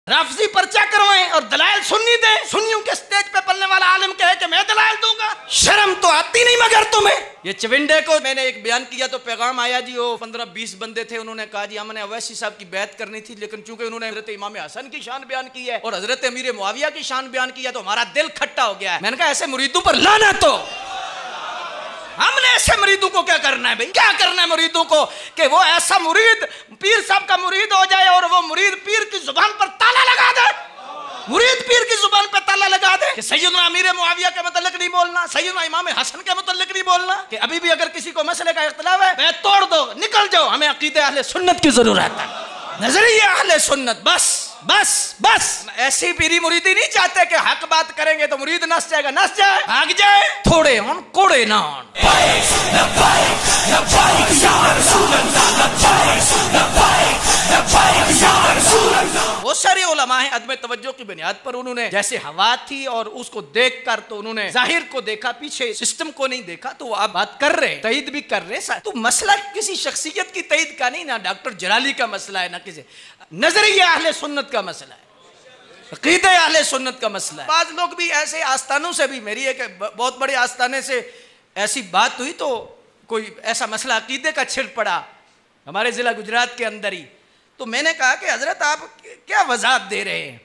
राफजी पर्चा करवाएं और दलाइल सुन्नी दें। सुन्नियों के स्टेज पे पलने वाला आलिम कहे कि मैं दलाइल दूंगा। शर्म तो आती नहीं मगर तुम्हें। ये चविंडे को मैंने एक बयान किया तो पैगाम आया जी, वो 15-20 बंदे थे, उन्होंने कहा जी हमने अवैसी साहब की बैत करनी थी, लेकिन चूंकि उन्होंने हजरत इमाम हसन की शान बयान की है और हजरत अमीर मुआविया की शान बयान की है तो हमारा दिल खट्टा हो गया है। मैंने कहा ऐसे मुरीदों पर लानत हो। हमने ऐसे मुरीदों को क्या करना है भाई? क्या करना है मुरीदों को कि वो ऐसा मुरीद पीर साहब का मुरीद हो जाए और वो मुरीद पीर की जुबान पर ताला लगा दे। मुरीद पीर की जुबान पे ताला लगा दे कि सैयदना अमीर मुआविया के मतलब नहीं बोलना, सैयदना इमाम हसन के मतलब नहीं बोलना, कि अभी भी अगर किसी को मसले का इख्तिलाफ है बैत तोड़ दो, निकल जाओ, हमें अकीदे अहले सुन्नत की जरूरत है, नजरिया अहले सुन्नत। बस बस बस ऐसी पीरी मुरीदी नहीं चाहते कि हक बात करेंगे तो मुरीद नस जाएगा, नस जाए, भाग जाए, थोड़े हों कोड़े ना हों। बहुत सारे उलमा हैं अदम तवज्जो की बुनियाद पर उन्होंने जैसे हवा थी और उसको देखकर तो उन्होंने जाहिर को देखा, पीछे सिस्टम को नहीं देखा, तो वो आप बात कर रहे हैं, तईद भी कर रहे हैं। तो मसला किसी शख्सियत की तईद का नहीं, ना डॉक्टर जलाली का मसला है, ना किसी नजरिया अहले सुन्नत का मसला है, अकीदे अहले सुन्नत का मसला है। बाज लोग भी ऐसे आस्थानों से भी, मेरी एक बहुत बड़े आस्थाने से ऐसी बात हुई तो कोई ऐसा मसला अकीदे का छिड़ पड़ा हमारे जिला गुजरात के अंदर ही, तो मैंने कहा कि हजरत आप क्या वजाहत दे रहे हैं?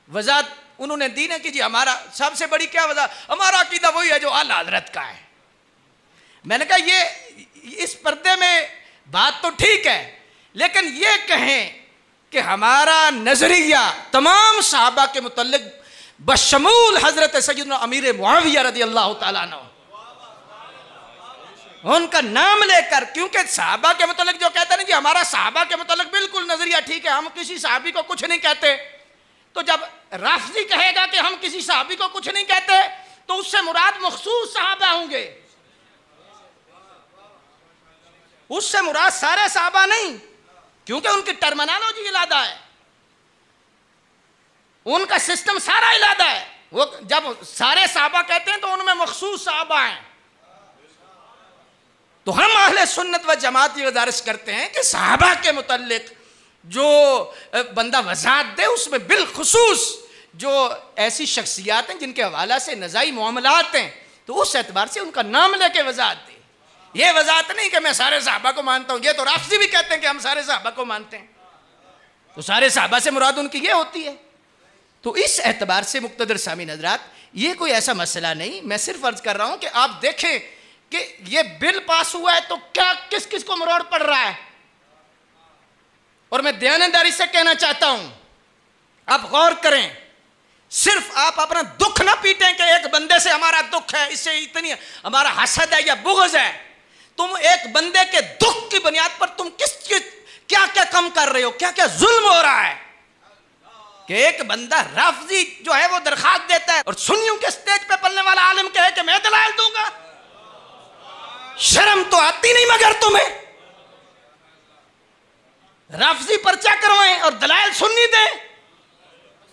वजाहत उन्होंने दी ना कि जी हमारा सबसे बड़ी क्या वजाहत, हमारा अकीदा वही है जो आला हजरत का है। मैंने कहा ये इस पर्दे में बात तो ठीक है, लेकिन ये कहें कि हमारा नजरिया तमाम सहाबा के मुतल्लिक बशमूल हजरत सैयदना अमीर मुआविया रज़ी अल्लाह तआला अन्हु, उनका नाम लेकर, क्योंकि सहाबा के मुतल्लिक जो कहते हैं जी हमारा सहाबा के मुतल्लिक बिल्कुल नजरिया ठीक है, हम किसी सहाबी को कुछ नहीं कहते, तो जब राफजी कहेगा कि हम किसी सहाबी को कुछ नहीं कहते तो उससे मुराद मखसूस सहाबा होंगे, उससे मुराद सारे सहाबा नहीं, क्योंकि उनकी टर्मिनोलॉजी इलादा है, उनका सिस्टम सारा इलादा है। वो जब सारे सहाबा कहते हैं तो उनमें मखसूस सहाबा हैं। तो हम अहले सुन्नत व जमात ये गुजारिश करते हैं कि सहाबा के मुतल्लिक जो बंदा वजाहत दे उसमें बिलखुसूस जो ऐसी शख्सियात हैं जिनके हवाला से नज़ाई मामलात हैं, तो उस एतबार से उनका नाम लेके वजाहत दे। ये वजाहत नहीं कि मैं सारे सहाबा को मानता हूँ, ये तो राफजी भी कहते हैं कि हम सारे सहाबा को मानते हैं, तो सारे सहाबा से मुराद उनकी ये होती है। तो इस एतबार से मुक़्तदर सामीन हज़रात ये कोई ऐसा मसला नहीं, मैं सिर्फ अर्ज कर रहा हूँ कि आप देखें कि ये बिल पास हुआ है तो क्या किस किस को मरोड़ पड़ रहा है। और मैं दयानतदारी से कहना चाहता हूं, आप गौर करें, सिर्फ आप अपना दुख ना पीटें कि एक बंदे से हमारा दुख है, इससे इतनी हमारा हसद है या बुग़्ज़ है। तुम एक बंदे के दुख की बुनियाद पर तुम क्या क्या कम कर रहे हो, क्या क्या जुल्म हो रहा है कि एक बंदा राफजी जो है वो दरखास्त देता है और सुन्नियों के स्टेज पे पलने वाला आलिम कहे कि मैं दलाइल दूंगा। शर्म तो आती नहीं मगर तुम्हें। राफजी पर्चा करवाएं और दलाइल सुन्नी दें।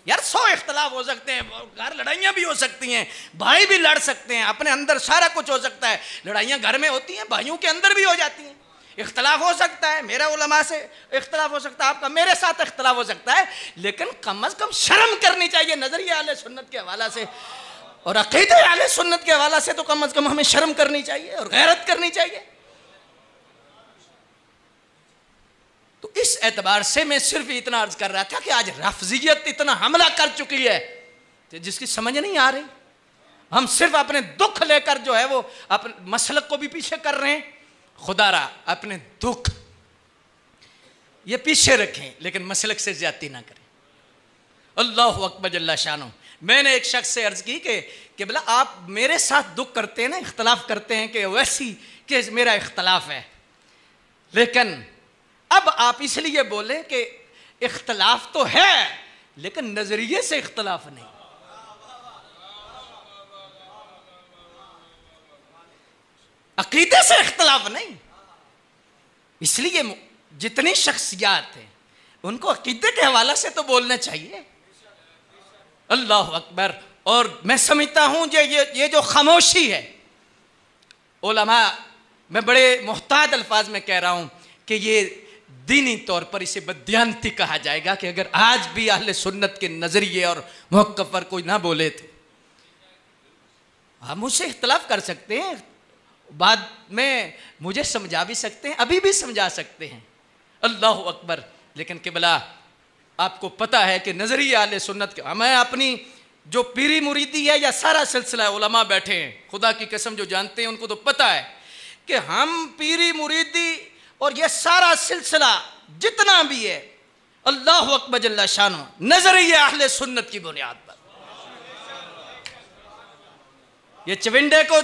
यार 100 इख्तलाफ हो सकते हैं, घर लड़ाइयां भी हो सकती हैं, भाई भी लड़ सकते हैं, अपने अंदर सारा कुछ हो सकता है। लड़ाइयां घर में होती हैं, भाइयों के अंदर भी हो जाती हैं। इख्तलाफ हो सकता है, मेरा उलमा से इख्तलाफ हो सकता है, आपका मेरे साथ इख्तलाफ हो सकता है, लेकिन कम अज कम शर्म करनी चाहिए नजरिया अहले सुन्नत के हवाला से और अकीदे अहले सुन्नत के हवाला से, तो कम अज कम हमें शर्म करनी चाहिए और गैरत करनी चाहिए। तो इस एतबार से मैं सिर्फ इतना अर्ज कर रहा था कि आज राफजियत इतना हमला कर चुकी है तो जिसकी समझ नहीं आ रही। हम सिर्फ अपने दुख लेकर जो है वो अपने मसलक को भी पीछे कर रहे हैं। खुदारा अपने दुख ये पीछे रखें, लेकिन मसलक से ज्यादती ना करें। अल्लाहु अकबर जल्ला शानो। मैंने एक शख्स से अर्ज की कि बोला आप मेरे साथ दुख करते हैं ना, इख्तलाफ करते हैं कि वैसी कि मेरा इख्तलाफ है, लेकिन अब आप इसलिए बोले कि इख्तलाफ तो है लेकिन नजरिए से इख्तलाफ नहीं। अकीदे से इख्तलाफ नहीं। इसलिए जितनी शख्सियात हैं उनको अकीदे के हवाला से तो बोलना चाहिए। अल्लाह अकबर। और मैं समझता हूं ये जो खामोशी है उलमा, मैं बड़े मुहताद अल्फाज में कह रहा हूं कि ये दीनी तौर पर इसे बदयांती कहा जाएगा कि अगर आज भी अहले सुन्नत के नजरिए और मौक़िफ़ पर कोई ना बोले तो हम उससे इख्तलाफ कर सकते हैं, बाद में मुझे समझा भी सकते हैं, अभी भी समझा सकते हैं, अल्लाह अकबर। लेकिन क़िबला आपको पता है कि नजरिया अहले सुन्नत के, मैं अपनी जो पीरी मुरीदी है या सारा सिलसिला उलमा बैठे हैं, खुदा की कसम जो जानते हैं उनको तो पता है कि हम पीरी मुरीदी और ये सारा सिलसिला जितना भी है, अल्लाह अकबर जल्ला शानो, नजरिया अहले सुन्नत की बुनियाद पर। ये चविंडे को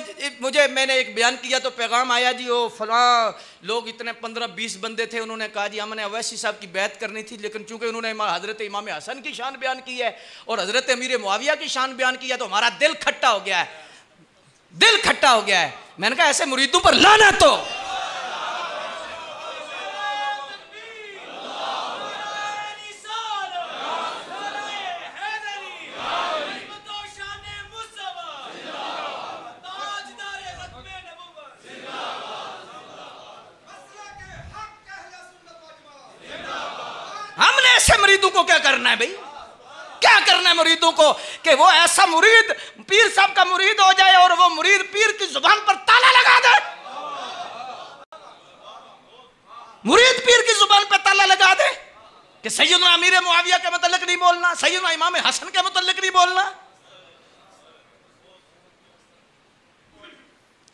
मुझे, मैंने एक बयान किया तो पैगाम आया जी, वो फलां लोग इतने 15-20 बंदे थे, उन्होंने कहा जी हमने अवैसी साहब की बैत करनी थी, लेकिन चूंकि उन्होंने हज़रत इमाम हसन की शान बयान की है और हज़रत अमीर मुआविया की शान बयान की है तो हमारा दिल खट्टा हो गया है, दिल खट्टा हो गया है। मैंने कहा ऐसे मुरीदों पर लानत तो हमने ऐसे मुरीदों को क्या करना है भाई, क्या करना है मुरीदों को कि वो ऐसा मुरीद पीर साहब का मुरीद हो जाए और वो मुरीद पीर की जुबान पर ताला लगा दे, मुरीद पीर की जुबान पर ताला लगा दे कि सैयदना अमीर मुआविया के मुतल्लिक नहीं बोलना, सैयदना इमाम हसन के मुतल्लिक नहीं बोलना।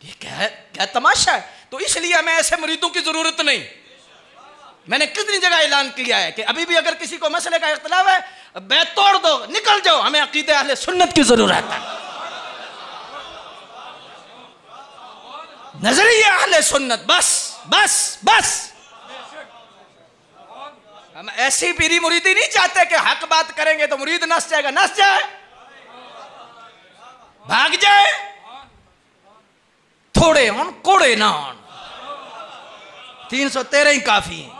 ये क्या तमाशा है। तो इसलिए हमें ऐसे मुरीदों की जरूरत नहीं। मैंने कितनी जगह ऐलान किया है कि अभी भी अगर किसी को मसले का इख्तिलाफ है, बैत तोड़ दो, निकल जाओ, हमें अकीदे अहले सुन्नत की जरूरत है, नजरिया अहले सुन्नत, बस बस बस। हम ऐसी पीरी मुरीदी नहीं चाहते कि हक बात करेंगे तो मुरीद नस जाएगा, नस जाए, भाग जाए, थोड़े होन कोड़े ना होन, 313 ही काफी है।